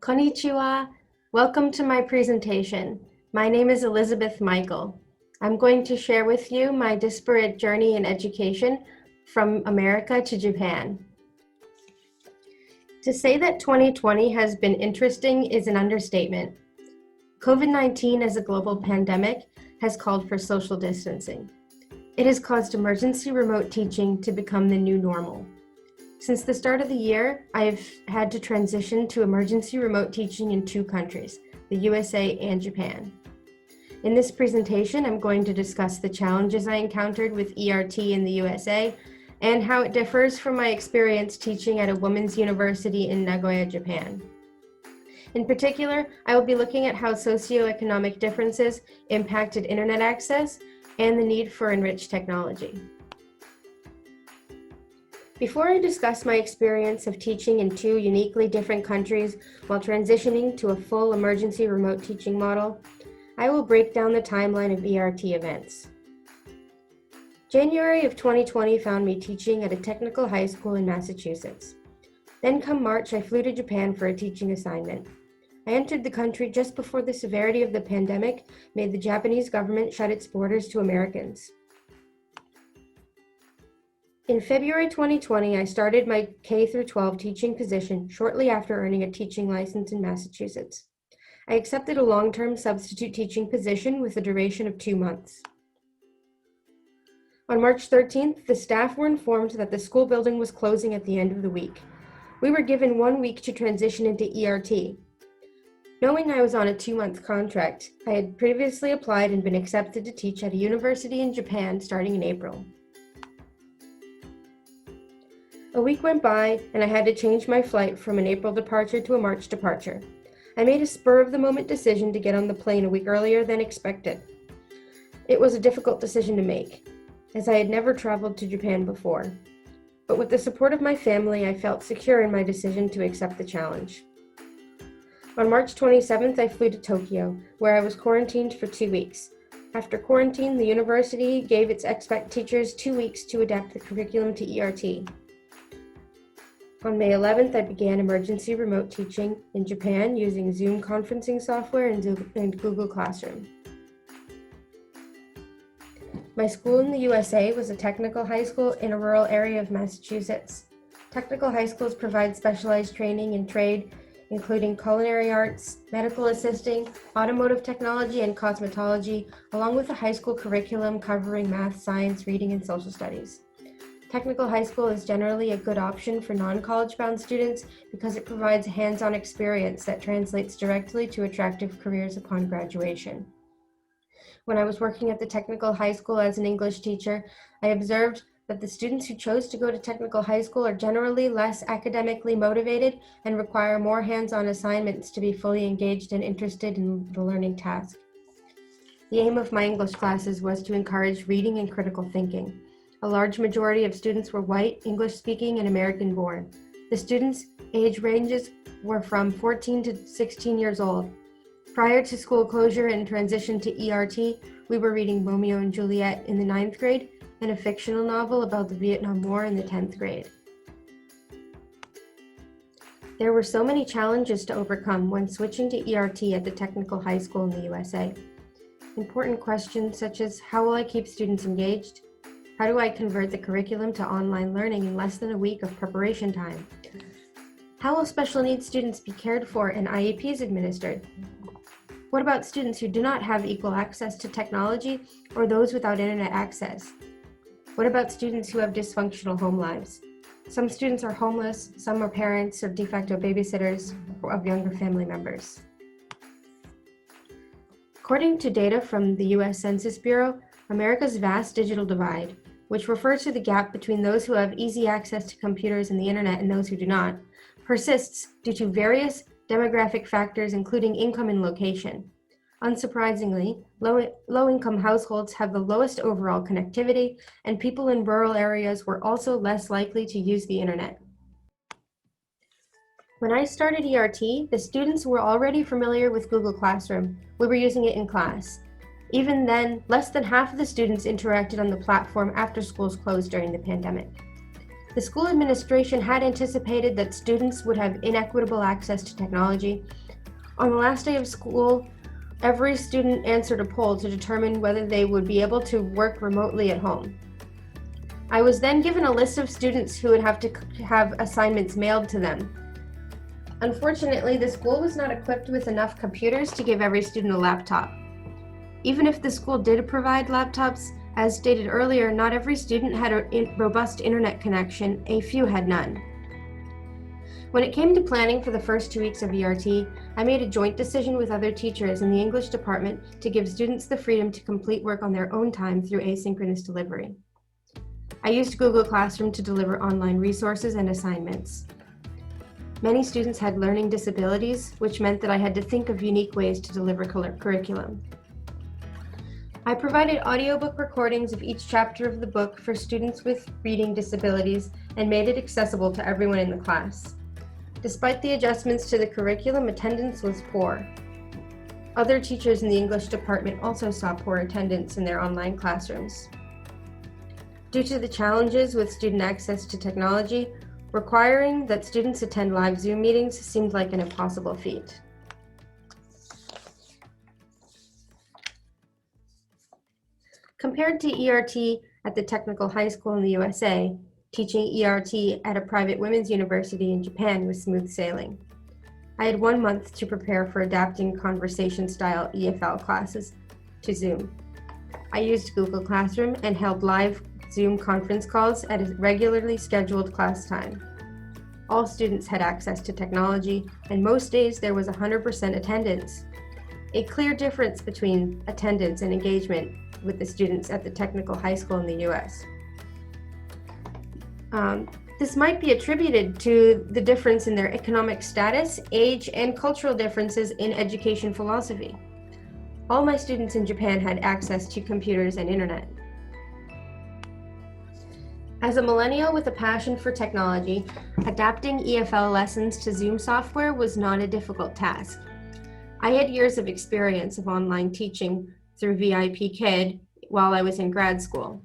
Konnichiwa. Welcome to my presentation. My name is Elizabeth Michael. I'm going to share with you my disparate journey in education from America to Japan. To say that 2020 has been interesting is an understatement. COVID-19 as a global pandemic has called for social distancing. It has caused emergency remote teaching to become the new normal. Since the start of the year, I've had to transition to emergency remote teaching in two countries, the USA and Japan. In this presentation, I'm going to discuss the challenges I encountered with ERT in the USA and how it differs from my experience teaching at a women's university in Nagoya, Japan. In particular, I will be looking at how socioeconomic differences impacted internet access and the need for enriched technology. Before I discuss my experience of teaching in two uniquely different countries while transitioning to a full emergency remote teaching model, I will break down the timeline of ERT events. January of 2020 found me teaching at a technical high school in Massachusetts. Then come March, I flew to Japan for a teaching assignment. I entered the country just before the severity of the pandemic made the Japanese government shut its borders to Americans. In February 2020, I started my K-12 teaching position shortly after earning a teaching license in Massachusetts. I accepted a long-term substitute teaching position with a duration of 2 months. On March 13th, the staff were informed that the school building was closing at the end of the week. We were given 1 week to transition into ERT. Knowing I was on a 2-month contract, I had previously applied and been accepted to teach at a university in Japan starting in April. A week went by, and I had to change my flight from an April departure to a March departure. I made a spur-of-the-moment decision to get on the plane a week earlier than expected. It was a difficult decision to make, as I had never traveled to Japan before. But with the support of my family, I felt secure in my decision to accept the challenge. On March 27th, I flew to Tokyo, where I was quarantined for 2 weeks. After quarantine, the university gave its expat teachers 2 weeks to adapt the curriculum to ERT. On May 11th, I began emergency remote teaching in Japan using Zoom conferencing software and Google Classroom. My school in the USA was a technical high school in a rural area of Massachusetts. Technical high schools provide specialized training in trade, including culinary arts, medical assisting, automotive technology, and cosmetology, along with a high school curriculum covering math, science, reading, and social studies. Technical high school is generally a good option for non-college bound students because it provides hands-on experience that translates directly to attractive careers upon graduation. When I was working at the technical high school as an English teacher, I observed that the students who chose to go to technical high school are generally less academically motivated and require more hands-on assignments to be fully engaged and interested in the learning task. The aim of my English classes was to encourage reading and critical thinking. A large majority of students were white, English-speaking, and American-born. The students' age ranges were from 14 to 16 years old. Prior to school closure and transition to ERT, we were reading Romeo and Juliet in the 9th grade and a fictional novel about the Vietnam War in the 10th grade. There were so many challenges to overcome when switching to ERT at the technical high school in the USA. Important questions such as, how will I keep students engaged? How do I convert the curriculum to online learning in less than a week of preparation time? How will special needs students be cared for and IEPs administered? What about students who do not have equal access to technology or those without internet access? What about students who have dysfunctional home lives? Some students are homeless, some are parents or de facto babysitters of younger family members. According to data from the US Census Bureau, America's vast digital divide, which refers to the gap between those who have easy access to computers and the internet and those who do not, persists due to various demographic factors including income and location. Unsurprisingly, low-income households have the lowest overall connectivity, and people in rural areas were also less likely to use the internet. When I started ERT, the students were already familiar with Google Classroom. We were using it in class. Even then, less than half of the students interacted on the platform after schools closed during the pandemic. The school administration had anticipated that students would have inequitable access to technology. On the last day of school, every student answered a poll to determine whether they would be able to work remotely at home. I was then given a list of students who would have to have assignments mailed to them. Unfortunately, the school was not equipped with enough computers to give every student a laptop. Even if the school did provide laptops, as stated earlier, not every student had a robust internet connection, a few had none. When it came to planning for the first 2 weeks of ERT, I made a joint decision with other teachers in the English department to give students the freedom to complete work on their own time through asynchronous delivery. I used Google Classroom to deliver online resources and assignments. Many students had learning disabilities, which meant that I had to think of unique ways to deliver curriculum. I provided audiobook recordings of each chapter of the book for students with reading disabilities and made it accessible to everyone in the class. Despite the adjustments to the curriculum, attendance was poor. Other teachers in the English department also saw poor attendance in their online classrooms. Due to the challenges with student access to technology, requiring that students attend live Zoom meetings seemed like an impossible feat. Compared to ERT at the technical high school in the USA, teaching ERT at a private women's university in Japan was smooth sailing. I had 1 month to prepare for adapting conversation-style EFL classes to Zoom. I used Google Classroom and held live Zoom conference calls at a regularly scheduled class time. All students had access to technology, and most days there was 100% attendance. A clear difference between attendance and engagement with the students at the technical high school in the US. This might be attributed to the difference in their economic status, age, and cultural differences in education philosophy. All my students in Japan had access to computers and internet. As a millennial with a passion for technology, adapting EFL lessons to Zoom software was not a difficult task. I had years of experience of online teaching through VIP Kid while I was in grad school.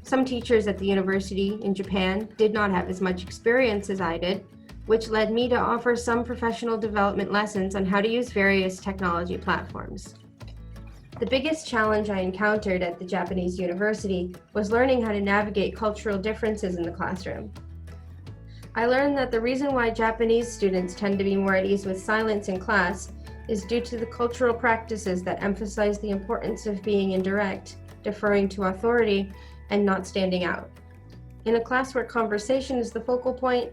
Some teachers at the university in Japan did not have as much experience as I did, which led me to offer some professional development lessons on how to use various technology platforms. The biggest challenge I encountered at the Japanese university was learning how to navigate cultural differences in the classroom. I learned that the reason why Japanese students tend to be more at ease with silence in class is due to the cultural practices that emphasize the importance of being indirect, deferring to authority, and not standing out. In a class where conversation is the focal point,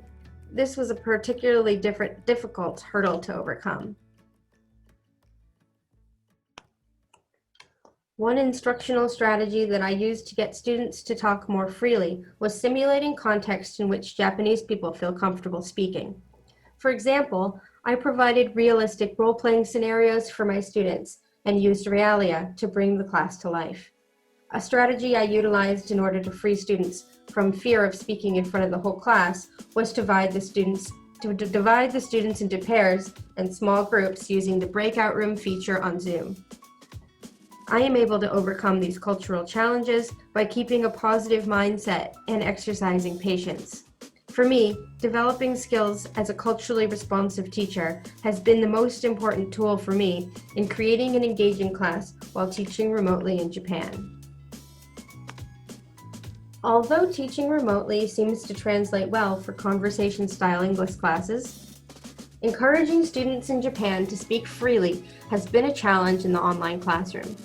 this was a particularly difficult hurdle to overcome. One instructional strategy that I used to get students to talk more freely was simulating contexts in which Japanese people feel comfortable speaking. For example, I provided realistic role-playing scenarios for my students and used realia to bring the class to life. A strategy I utilized in order to free students from fear of speaking in front of the whole class was to divide the students into pairs and small groups using the breakout room feature on Zoom. I am able to overcome these cultural challenges by keeping a positive mindset and exercising patience. For me, developing skills as a culturally responsive teacher has been the most important tool for me in creating an engaging class while teaching remotely in Japan. Although teaching remotely seems to translate well for conversation-style English classes, encouraging students in Japan to speak freely has been a challenge in the online classroom.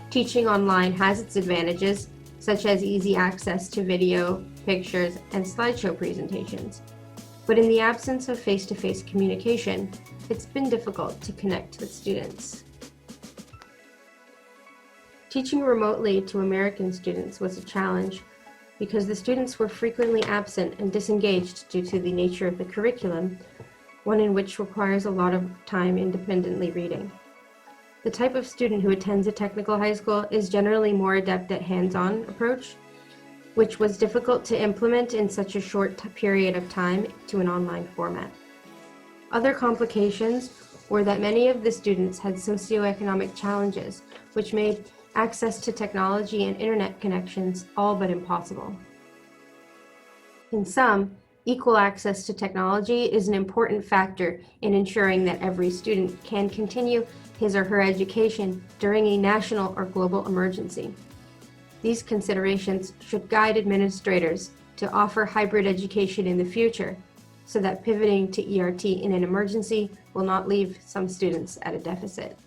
Teaching online has its advantages, such as easy access to video, pictures, and slideshow presentations. But in the absence of face-to-face communication, it's been difficult to connect with students. Teaching remotely to American students was a challenge because the students were frequently absent and disengaged due to the nature of the curriculum, one in which requires a lot of time independently reading. The type of student who attends a technical high school is generally more adept at hands-on approach, which was difficult to implement in such a short period of time to an online format. Other complications were that many of the students had socioeconomic challenges, which made access to technology and internet connections all but impossible. In sum, equal access to technology is an important factor in ensuring that every student can continue his or her education during a national or global emergency. These considerations should guide administrators to offer hybrid education in the future, so that pivoting to ERT in an emergency will not leave some students at a deficit.